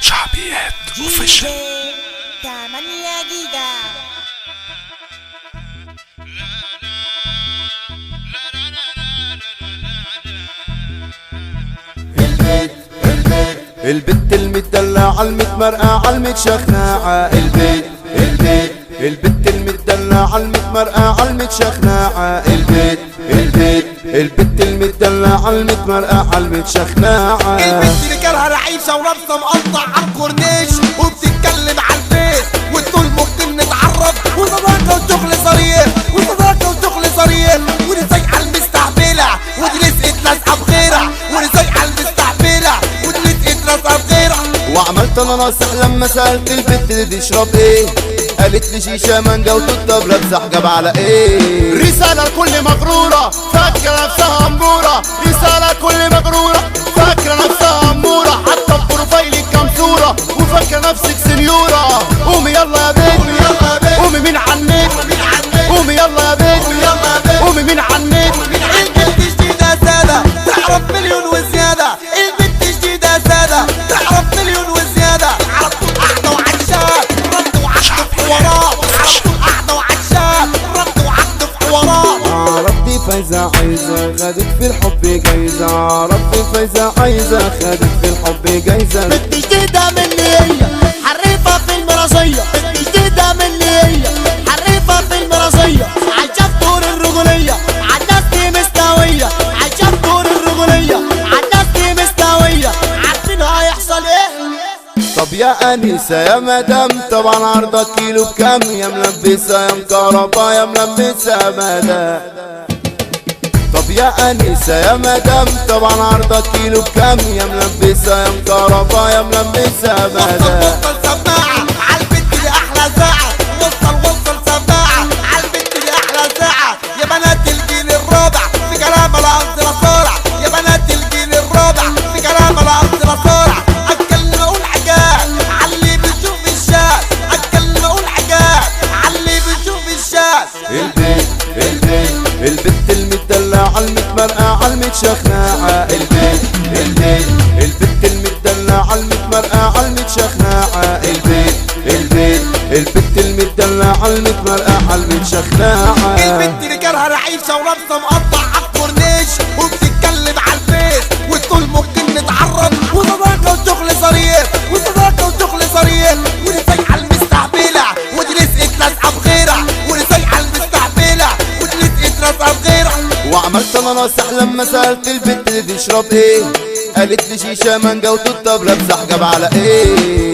شعبيات اوفيشال 8 جيجا. البت المدلعة المتمرقعة المتشخناعة البت المدلعة المتمرقعة المتشخناعة البت المدلعة المتمرقعة المتشخناعة البت اللي كارهة رعيشة ولابسة مقطع على الكورنيش وبتتكلم على الفيس وتقول ممكن نتعرف وصداقة وشغل صريح ودي سايقة المستهبلة ودي لسقت لازقة بغيرها ودي سايقة المستهبلة ودي لسقت لازقة بغيرها. وعملت انا ناصح لما سألت البت دي تشرب ايه، قالت لي شيشة مانجا وتطب لابسة حجاب على ايه. رسالة لكل مغرورة فاكرة نفسها أمورة، رسالة لكل مغرورة فاكرة نفسها أمورة، حتى في بروفايلك كام صورة وفاكرة نفسك سنيورة. قومي يلا يا بنت قومي من عنك قومي يلا يا بنت قومي من عنك. البنت جديدة سادة تعرف مليون وزيادة، البنت جديدة سادة تعرف مليون وزيادة، على طول قاعدة وعكشات رد وعكد في حوارات، على طول قاعدة وعكشات رد وعكد في حوارات. عرفتي فايزة عايزة خدت في الحب جايزة، عرفتي فايزة عايزة خدت في الحب جايزة. بنت جديدة مني هي حريفة في المرازية، بنت جديدة مني هي حريفة في المرازية، عايشة في دور الرجولية عالناس دي مستوية، عايشة في دور الرجولية عالناس دي مستوية، عارفين هيحصل ايه. طب يا أنيسة يا مدام طبعا عرضك كيلو بكام، يا ملبسة يا مكهربا يا ملبسة مدام. طب يا أنيسة يا مدام طبعا عرضك كيلو بكام، يا ملبسة يا مكهربا يا ملبسة مدام. وصل سماعة عالبنت دي أحلى ساعة، وصل سماعة عالبنت دي أحلى ساعة، يا بنات الجيل الرابع في كلام الأرض لا صارع، يا بنات الجيل الرابع في كلام الأرض لا صارع. أتكلم أقول حاجات عاللي بيشوف الشات، أتكلم أقول حاجات عاللي بيشوف الشات. البت المدلعة المتمرقعة المتشخناعة البت المدلعة المتمرقعة المتشخناعة البت المدلعة المتمرقعة المتشخناعة. البنت اللي كارهة رعيشة ولابسة مقطع على الكورنيش وبتتكلم على الفيس وتقول ممكن نتعرف وصداقة وشغل صريح ودي سايقة المستهبلة ودي لسقت لازقة بغيرها ودي سايقة المستهبلة ودي لسقت لازقة بغيرها. وعملت انا ناصح لما سألت البت دي تشرب ايه، قالت لي شيشة مانجا وتطب لابسة حجاب على ايه.